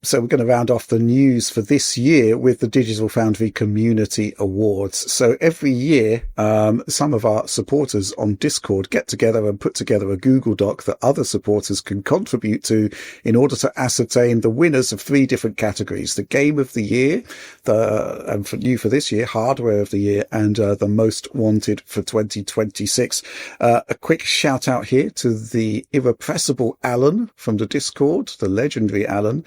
So we're going to round off the news for this year with the Digital Foundry Community Awards. So every year, some of our supporters on Discord get together and put together a Google Doc that other supporters can contribute to in order to ascertain the winners of 3 different categories: the Game of the Year, and for this year, Hardware of the Year, and the Most Wanted for 2026. A quick shout out here to the irrepressible Alan from the Discord, the legendary Alan.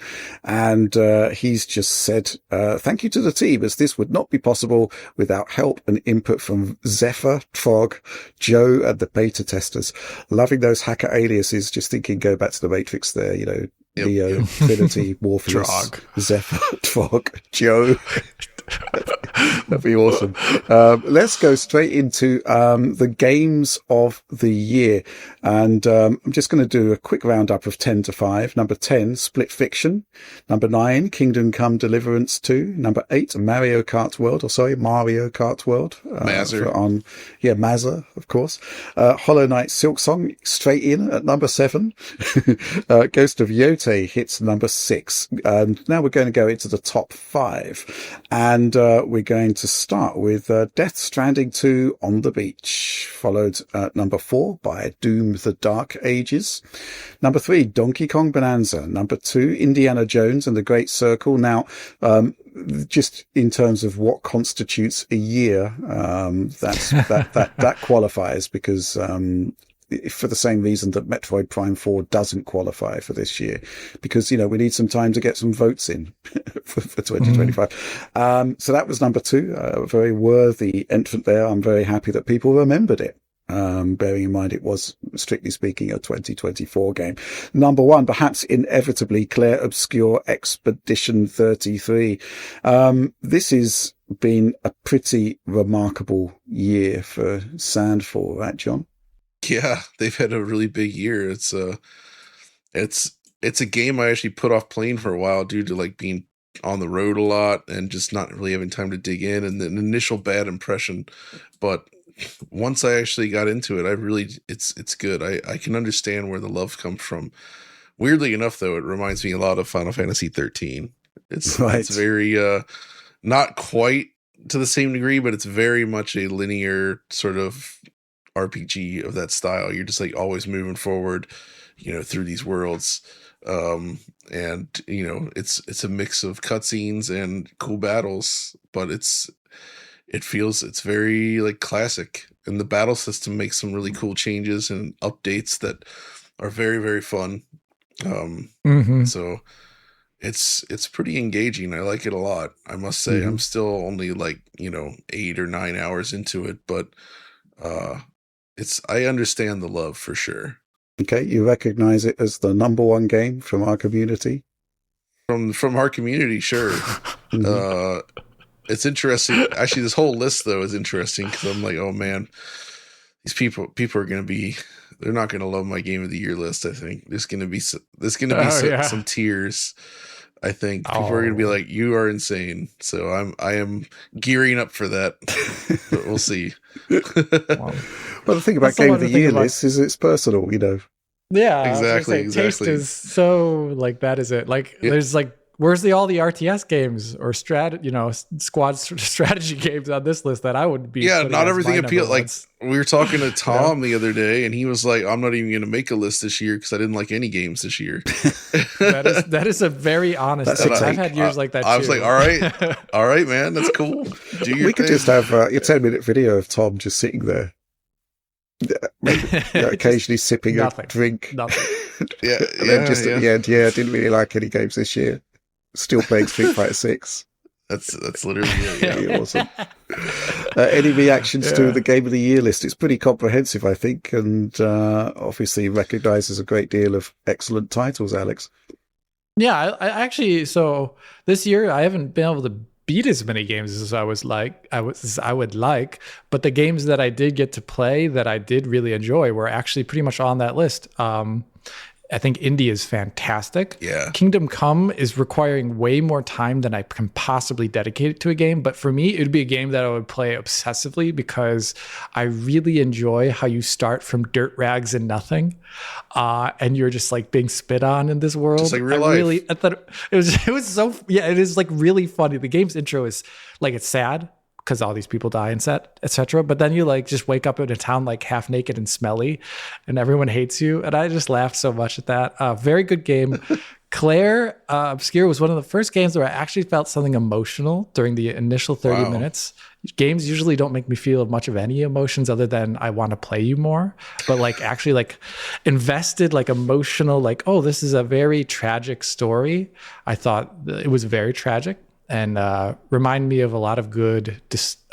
And he's just said, thank you to the team, as this would not be possible without help and input from Zephyr, Frog, Joe, and the beta testers. Loving those hacker aliases, just thinking, go back to the Matrix there, Leo, Trinity, Morpheus, Zephyr, Frog, Joe. That'd be awesome. Let's go straight into the games of the year. And I'm just going to do a quick roundup of 10 to 5. Number 10, Split Fiction. Number 9, Kingdom Come Deliverance 2. Number 8, Mario Kart World. Mazzer. Mazzer, of course. Hollow Knight Silksong straight in at number 7. Ghost of Yote hits number 6. Now we're going to go into the top 5. And we're going to start with Death Stranding 2 on the Beach, followed at number 4 by Doom the Dark Ages. Number 3, Donkey Kong Bonanza. Number 2, Indiana Jones and the Great Circle. Now, just in terms of what constitutes a year, that qualifies, because for the same reason that Metroid Prime 4 doesn't qualify for this year, because, we need some time to get some votes in for 2025. So that was number 2, a very worthy entrant there. I'm very happy that people remembered it. Bearing in mind it was, strictly speaking, a 2024 game. Number 1, perhaps inevitably, Claire Obscure Expedition 33. This has been a pretty remarkable year for Sandfall, right, John? Yeah, they've had a really big year. It's a game I actually put off playing for a while due to being on the road a lot and just not really having time to dig in, and an initial bad impression. But once I actually got into it, it's good. I can understand where the love comes from. Weirdly enough, though, it reminds me a lot of Final Fantasy 13. It's very not quite to the same degree, but it's very much a linear sort of RPG of that style. You're just always moving forward, through these worlds. And it's a mix of cutscenes and cool battles, but it's very classic. And the battle system makes some really cool changes and updates that are very, very fun. So it's pretty engaging. I like it a lot, I must say. I'm still only 8 or 9 hours into it, but I understand the love for sure. Okay, you recognize it as the number 1 game from our community? From our community, sure. It's interesting. Actually, this whole list, though, is interesting because I'm oh man, these people are going to be, they're not going to love my Game of the Year list, I think. There's going to be some tears. I think people are going to be you are insane. So I am gearing up for that, but we'll see. Well, the thing about Game of the Year list is it's personal, Yeah, exactly. Taste is so that is it. There's where's all the RTS games or squad strategy games on this list that I would be? Yeah, not everything appeals. We were talking to Tom the other day, and he was like, "I'm not even going to make a list this year because I didn't like any games this year." that is a very honest. I've had years like that. I was like, all right, man, that's cool. We could just have a 10-minute video of Tom just sitting there, occasionally sipping a drink. Nothing. Yeah, and then just at the end, I didn't really like any games this year. Still playing Street Fighter 6. That's literally it. Yeah. Really awesome. Any reactions to the Game of the Year list? It's pretty comprehensive, I think, and obviously recognises a great deal of excellent titles, Alex. Yeah, I actually, so this year I haven't been able to beat as many games as I would like, but the games that I did get to play that I did really enjoy were actually pretty much on that list. I think Indie is fantastic. Yeah. Kingdom Come is requiring way more time than I can possibly dedicate it to a game. But for me, it would be a game that I would play obsessively because I really enjoy how you start from dirt rags and nothing. And you're just like being spit on in this world. Just like real life. I thought it was so, yeah, it is like really funny. The game's intro is like, it's sad, because all these people die and etc. But then you like just wake up in a town like half naked and smelly, and everyone hates you. And I just laughed so much at that. Very good game. Claire Obscure was one of the first games where I actually felt something emotional during the initial 30 minutes. Games usually don't make me feel much of any emotions other than I want to play you more. But like actually like invested, like emotional, like, oh, this is a very tragic story. I thought it was very tragic. And remind me of a lot of good,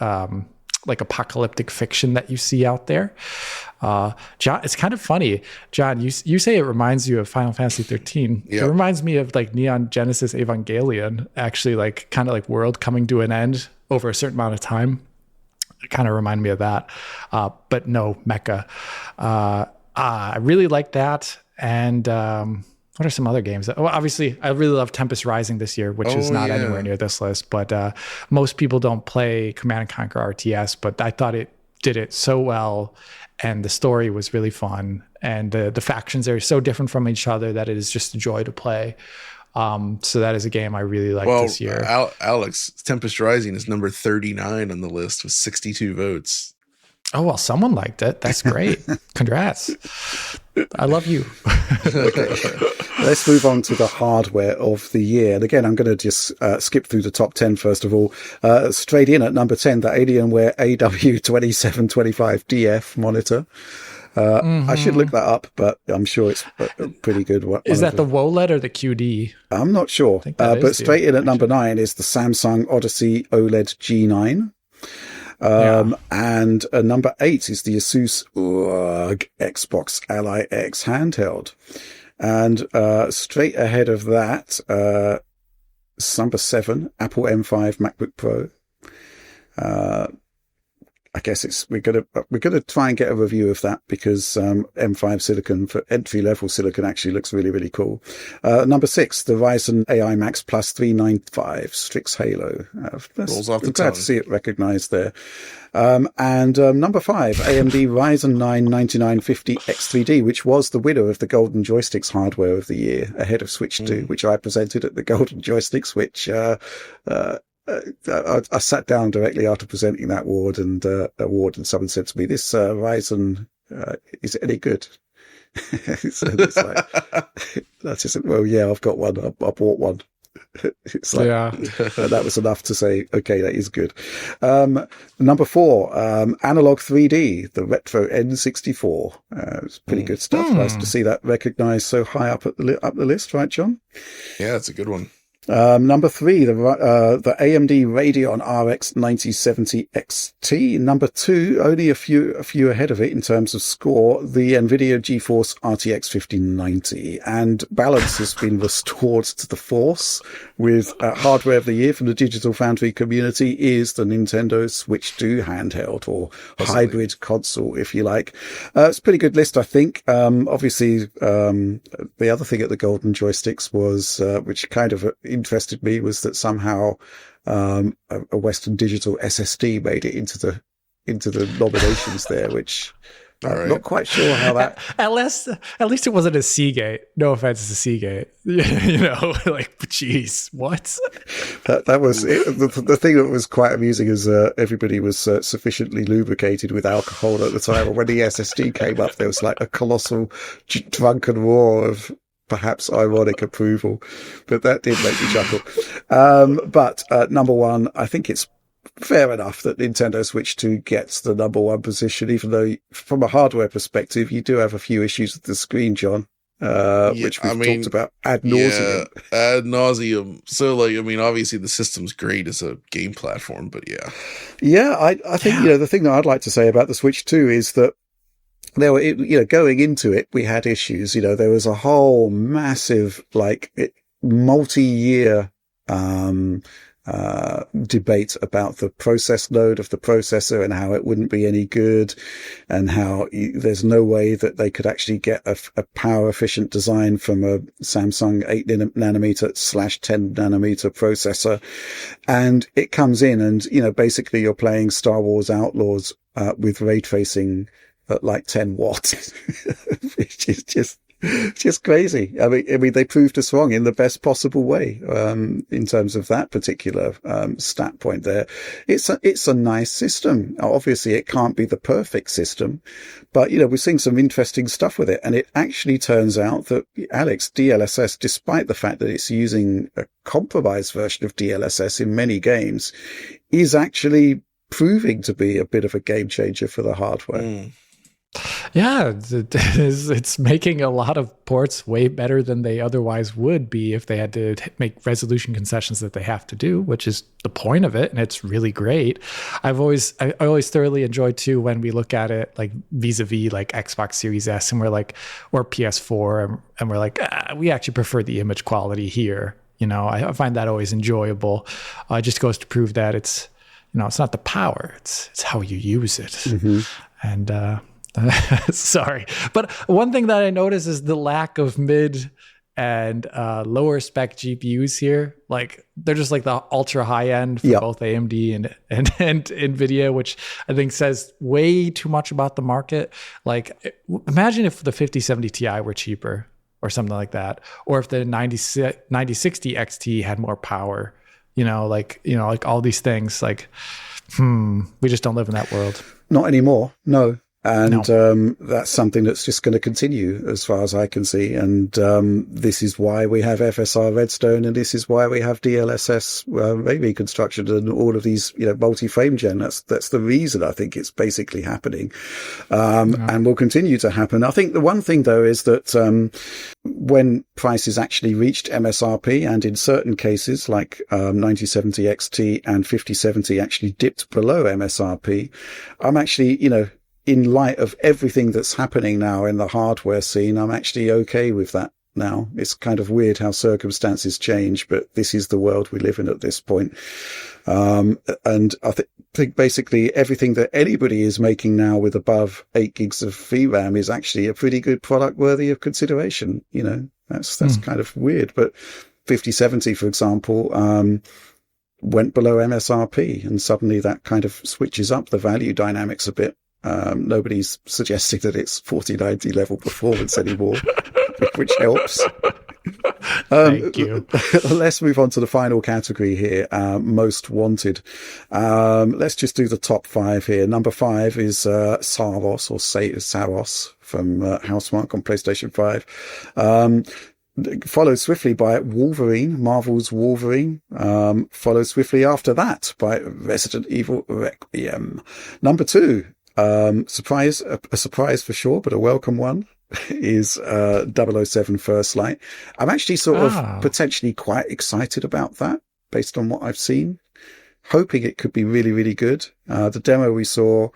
like apocalyptic fiction that you see out there. John, it's kind of funny, John. You say it reminds you of Final Fantasy 13. Yep. It reminds me of like Neon Genesis Evangelion. Actually, like kind of like world coming to an end over a certain amount of time. It kind of reminded me of that, but no mecha. I really like that, and. What are some other games? Well, obviously, I really love Tempest Rising this year, which is not anywhere near this list. But most people don't play Command & Conquer RTS, but I thought it did it so well. And the story was really fun. And the factions are so different from each other that it is just a joy to play. So that is a game I really like this year. Alex, Tempest Rising is number 39 on the list with 62 votes. Oh, well, someone liked it. That's great. Congrats. I love you. Okay. Let's move on to the hardware of the year. And again, I'm going to just skip through the top 10 first of all. Straight in at number 10, the Alienware AW2725DF monitor. I should look that up, but I'm sure it's a pretty good one. Is that the WOLED or the QD? I'm not sure. But straight in at number 9 is the Samsung Odyssey OLED G9. And number 8 is the Asus Xbox Ally X handheld. And straight ahead of that, number 7, Apple M5 MacBook Pro. I guess we're gonna try and get a review of that because M5 silicon for entry level silicon actually looks really, really cool. Number 6, the Ryzen AI Max Plus 395 Strix Halo. Rolls off the tongue. Glad to see it recognized there. And number 5, AMD Ryzen 9 9950 X3D, which was the winner of the Golden Joysticks hardware of the year, ahead of Switch 2, which I presented at the Golden Joysticks, which I sat down directly after presenting that award, and someone said to me, "This Ryzen is it any good?" So it's like, I just said, "Well, yeah, I've got one. I bought one." It's like, that was enough to say, okay, that is good. Number 4, Analog 3D, the Retro N64. It's pretty good stuff. Nice to see that recognized so high up the list, right, John? Yeah, it's a good one. Number 3, the AMD Radeon RX 9070 XT. Number 2, only a few ahead of it in terms of score, the NVIDIA GeForce RTX 1590. And balance has been restored to the force with hardware of the year from the Digital Foundry community is the Nintendo Switch 2 handheld, or hybrid console, if you like. It's a pretty good list, I think. Obviously, the other thing at the Golden Joysticks was, which kind of interested me, was that somehow a Western Digital SSD made it into the nominations there, which I'm not quite sure how that. At least it wasn't a Seagate. No offense to Seagate, you know, like, geez, what? That was it. The thing that was quite amusing is everybody was sufficiently lubricated with alcohol at the time, and when the SSD came up, there was like a colossal drunken roar of perhaps ironic approval, but that did make me chuckle. But number 1, I think it's fair enough that Nintendo Switch 2 gets the number 1 position, even though from a hardware perspective, you do have a few issues with the screen, John, which we've talked about ad nauseum. Yeah, ad nauseum. So, like, I mean, obviously the system's great as a game platform, but yeah. Yeah, I think, you know, the thing that I'd like to say about the Switch 2 is that there were, you know, going into it, we had issues. You know, there was a whole massive, like, multi-year debate about the process load of the processor and how it wouldn't be any good, and how there's no way that they could actually get a power efficient design from a Samsung 8 nanometer / 10 nanometer processor. And it comes in and, basically you're playing Star Wars Outlaws, with ray tracing at like 10 watts, which is just crazy. I mean, they proved us wrong in the best possible way, in terms of that particular, stat point there. It's a nice system. Obviously it can't be the perfect system, but, we're seeing some interesting stuff with it. And it actually turns out that, Alex, DLSS, despite the fact that it's using a compromised version of DLSS in many games, is actually proving to be a bit of a game changer for the hardware. Yeah, it's making a lot of ports way better than they otherwise would be if they had to make resolution concessions that they have to do, which is the point of it, and it's really great. I always thoroughly enjoy too when we look at it like vis-a-vis like Xbox Series S, and we're like, or PS4, and we're like, we actually prefer the image quality here. I find that always enjoyable. It just goes to prove that it's it's not the power, it's how you use it. Mm-hmm. And sorry, but one thing that I notice is the lack of mid and lower spec GPUs here. Like they're just like the ultra high end for both AMD and Nvidia, which I think says way too much about the market. Like imagine if the 5070 Ti were cheaper or something like that, or if the 9060 XT had more power. Like all these things. Like, we just don't live in that world. Not anymore. No. And that's something that's just going to continue as far as I can see. And this is why we have FSR Redstone, and this is why we have DLSS ray reconstruction and all of these, multi-frame gen. That's the reason I think it's basically happening, and will continue to happen. I think the one thing though is that when prices actually reached MSRP, and in certain cases like 9070 XT and 5070 actually dipped below MSRP, I'm actually, in light of everything that's happening now in the hardware scene, I'm actually okay with that now. It's kind of weird how circumstances change, but this is the world we live in at this point. And I think basically everything that anybody is making now with above 8 gigs of VRAM is actually a pretty good product worthy of consideration. That's kind of weird, but 5070, for example, went below MSRP, and suddenly that kind of switches up the value dynamics a bit. Nobody's suggesting that it's 4090 level performance anymore, which helps. Thank you. Let's move on to the final category here, most wanted. Let's just do the top 5 here. Number 5 is Saros from Housemarque on PlayStation 5. Followed swiftly by Wolverine, Marvel's Wolverine. Followed swiftly after that by Resident Evil Requiem. Number 2. A surprise for sure, but a welcome one, is 007 First Light. I'm actually sort of potentially quite excited about that based on what I've seen, hoping it could be really, really good. The demo we saw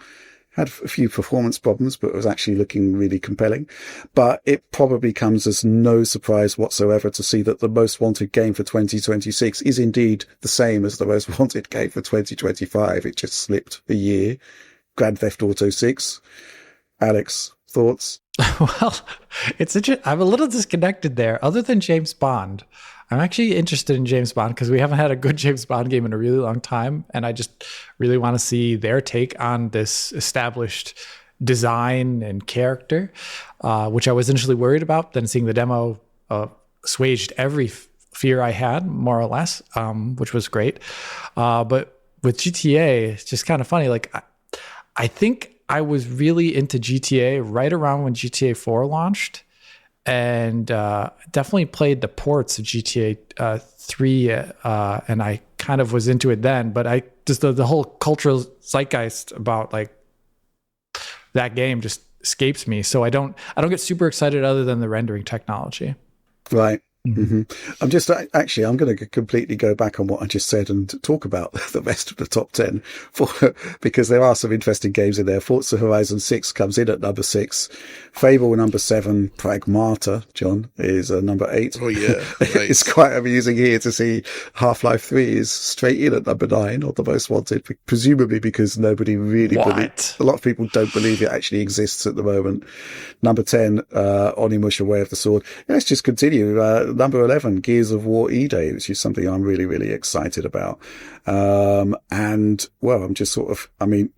had a few performance problems, but it was actually looking really compelling. But it probably comes as no surprise whatsoever to see that the most wanted game for 2026 is indeed the same as the most wanted game for 2025. It just slipped a year. Grand Theft Auto 6. Alex, thoughts? Well, I'm a little disconnected there. Other than James Bond, I'm actually interested in James Bond because we haven't had a good James Bond game in a really long time, and I just really want to see their take on this established design and character, which I was initially worried about. Then seeing the demo assuaged every fear I had, more or less, which was great. But with GTA, it's just kind of funny. Like, I think I was really into GTA right around when GTA 4 launched, and definitely played the ports of GTA 3, and I kind of was into it then. But I just the whole cultural zeitgeist about like that game just escapes me. So I don't get super excited other than the rendering technology. Right. I'm just actually, I'm going to completely go back on what I just said and talk about the rest of the top 10 because there are some interesting games in there. Forza Horizon 6 comes in at number 6. Fable number 7. Pragmata, John, is number 8. Oh yeah. Nice. It's quite amusing here to see Half-Life 3 is straight in at number 9 on the most wanted, presumably because nobody really believes, a lot of people don't believe it actually exists at the moment. Number 10, Onimusha Way of the Sword. Let's just continue. Number 11, Gears of War E-Day, which is something I'm really, really excited about. And, well, I'm just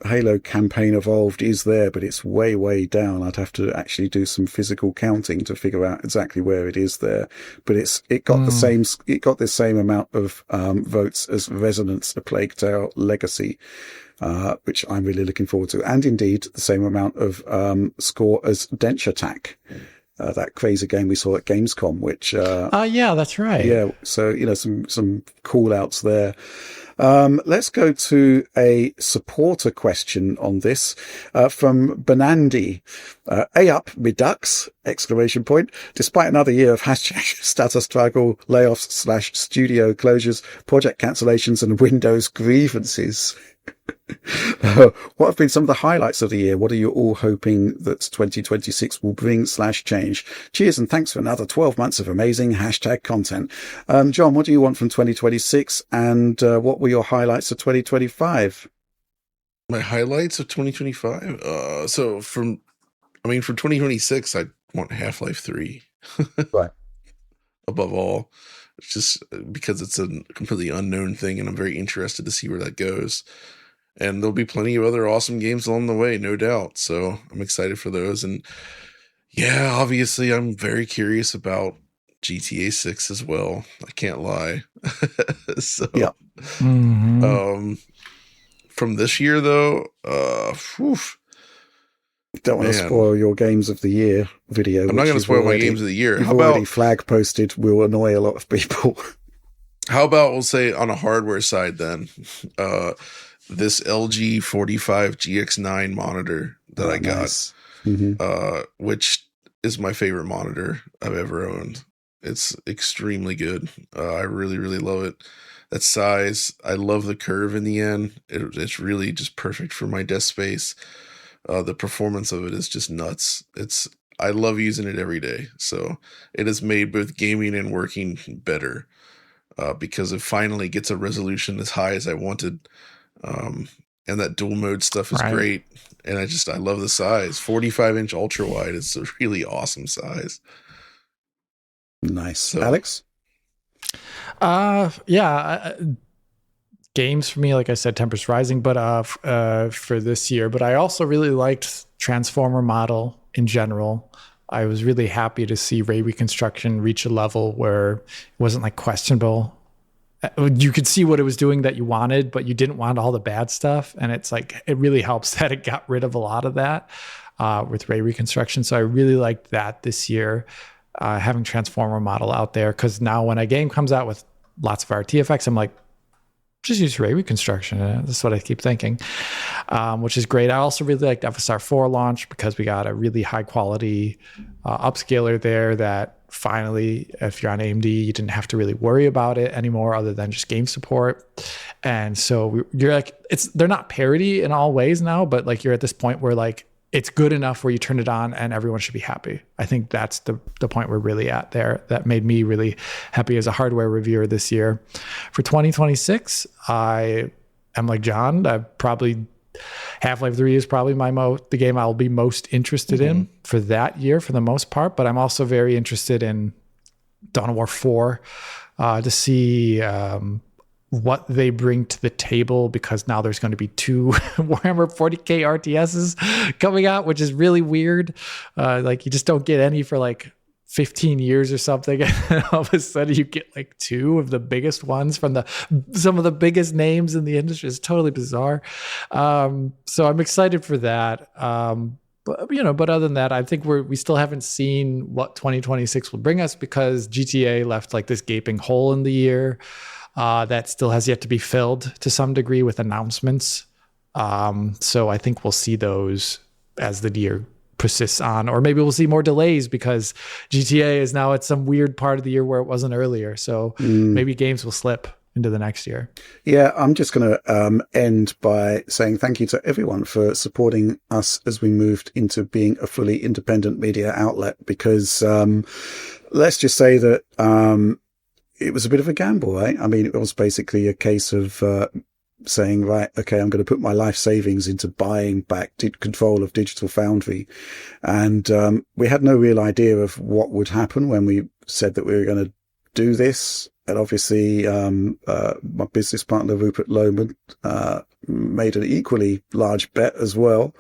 Halo Campaign Evolved is there, but it's way, way down. I'd have to actually do some physical counting to figure out exactly where it is there. But it got the same amount of votes as Resonance: A Plague Tale Legacy, which I'm really looking forward to. And indeed, the same amount of score as Dench Attack. That crazy game we saw at Gamescom, which yeah, that's right. Yeah, so some call outs there. Let's go to a supporter question on this from Benandi. Up, me ducks! ! Despite another year of hashtag status struggle, layoffs / studio closures, project cancellations, and Windows grievances. What have been some of the highlights of the year? What are you all hoping that 2026 will bring / change? Cheers and thanks for another 12 months of amazing hashtag content. John, what do you want from 2026 and what were your highlights of 2025? My highlights of 2025? So from 2026, I want Half-Life 3. Right. Above all, it's just because it's a completely unknown thing and I'm very interested to see where that goes. And there'll be plenty of other awesome games along the way, no doubt. So I'm excited for those. And yeah, obviously I'm very curious about GTA 6 as well. I can't lie. So yeah. From this year though, don't want to spoil your games of the year video. I'm not going to spoil my games of the year. You've already flag posted will annoy a lot of people. How about we'll say on a hardware side then, this LG 45 GX9 monitor that I got, which is my favorite monitor I've ever owned. It's extremely good. I really, really love it. That size, I love the curve in the end. It's really just perfect for my desk space. The performance of it is just nuts. I love using it every day. So it has made both gaming and working better because it finally gets a resolution as high as I wanted. And that dual mode stuff is great. And I love the size. 45-inch ultra wide is a really awesome size. Nice. So, Alex? Games for me, like I said, Tempest Rising, but for this year. But I also really liked Transformer model in general. I was really happy to see Ray Reconstruction reach a level where it wasn't like questionable. You could see what it was doing that you wanted, but you didn't want all the bad stuff. And it's like, it really helps that it got rid of a lot of that with Ray Reconstruction. So I really liked that this year, having Transformer model out there. Because now when a game comes out with lots of RT effects, I'm like, just use Ray Reconstruction. That's what I keep thinking, which is great. I also really liked FSR 4 launch because we got a really high quality upscaler there that finally, if you're on AMD, you didn't have to really worry about it anymore other than just game support. And so you're like, they're not parity in all ways now, but like you're at this point where like it's good enough where you turn it on and everyone should be happy. I think that's the point we're really at there. That made me really happy as a hardware reviewer this year. For 2026, I am like John. Half-Life 3 is probably the game I'll be most interested in for that year for the most part. But I'm also very interested in Dawn of War 4 to see what they bring to the table, because now there's going to be 2 Warhammer 40k RTSs coming out, which is really weird. Like you just don't get any for like 15 years or something, and all of a sudden you get like 2 of the biggest ones from some of the biggest names in the industry. It's totally bizarre. So I'm excited for that. But other than that, I think we still haven't seen what 2026 will bring us, because GTA left like this gaping hole in the year that still has yet to be filled to some degree with announcements. So I think we'll see those as the year persists on, or maybe we'll see more delays because GTA is now at some weird part of the year where it wasn't earlier. So maybe games will slip into the next year. Yeah, I'm just going to end by saying thank you to everyone for supporting us as we moved into being a fully independent media outlet, because let's just say that it was a bit of a gamble, right? I mean, it was basically a case of saying, right, okay, I'm going to put my life savings into buying back control of Digital Foundry. And we had no real idea of what would happen when we said that we were going to do this. And obviously, my business partner, Rupert Lohman, made an equally large bet as well.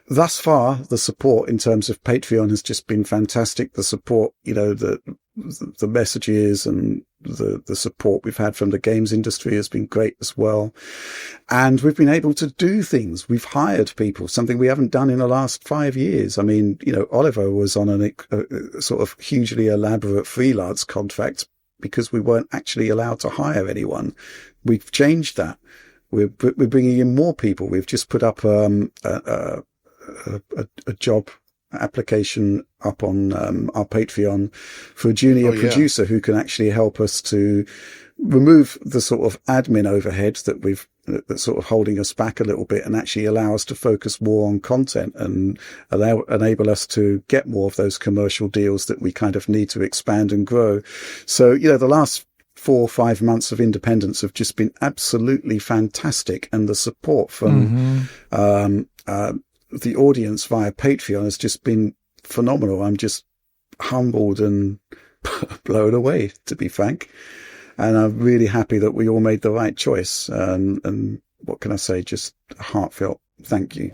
Thus far, the support in terms of Patreon has just been fantastic. The support, the messages and the support we've had from the games industry has been great as well. And we've been able to do things. We've hired people, something we haven't done in the last 5 years. I mean, Oliver was on a sort of hugely elaborate freelance contract because we weren't actually allowed to hire anyone. We've changed that. We're bringing in more people. We've just put up a job application up on our Patreon for a junior producer who can actually help us to remove the sort of admin overhead that's sort of holding us back a little bit, and actually allow us to focus more on content and enable us to get more of those commercial deals that we kind of need to expand and grow. So, the last 4 or 5 months of independence have just been absolutely fantastic. And the support from the audience via Patreon has just been phenomenal. I'm just humbled and blown away, to be frank. And I'm really happy that we all made the right choice. And what can I say? Just a heartfelt thank you.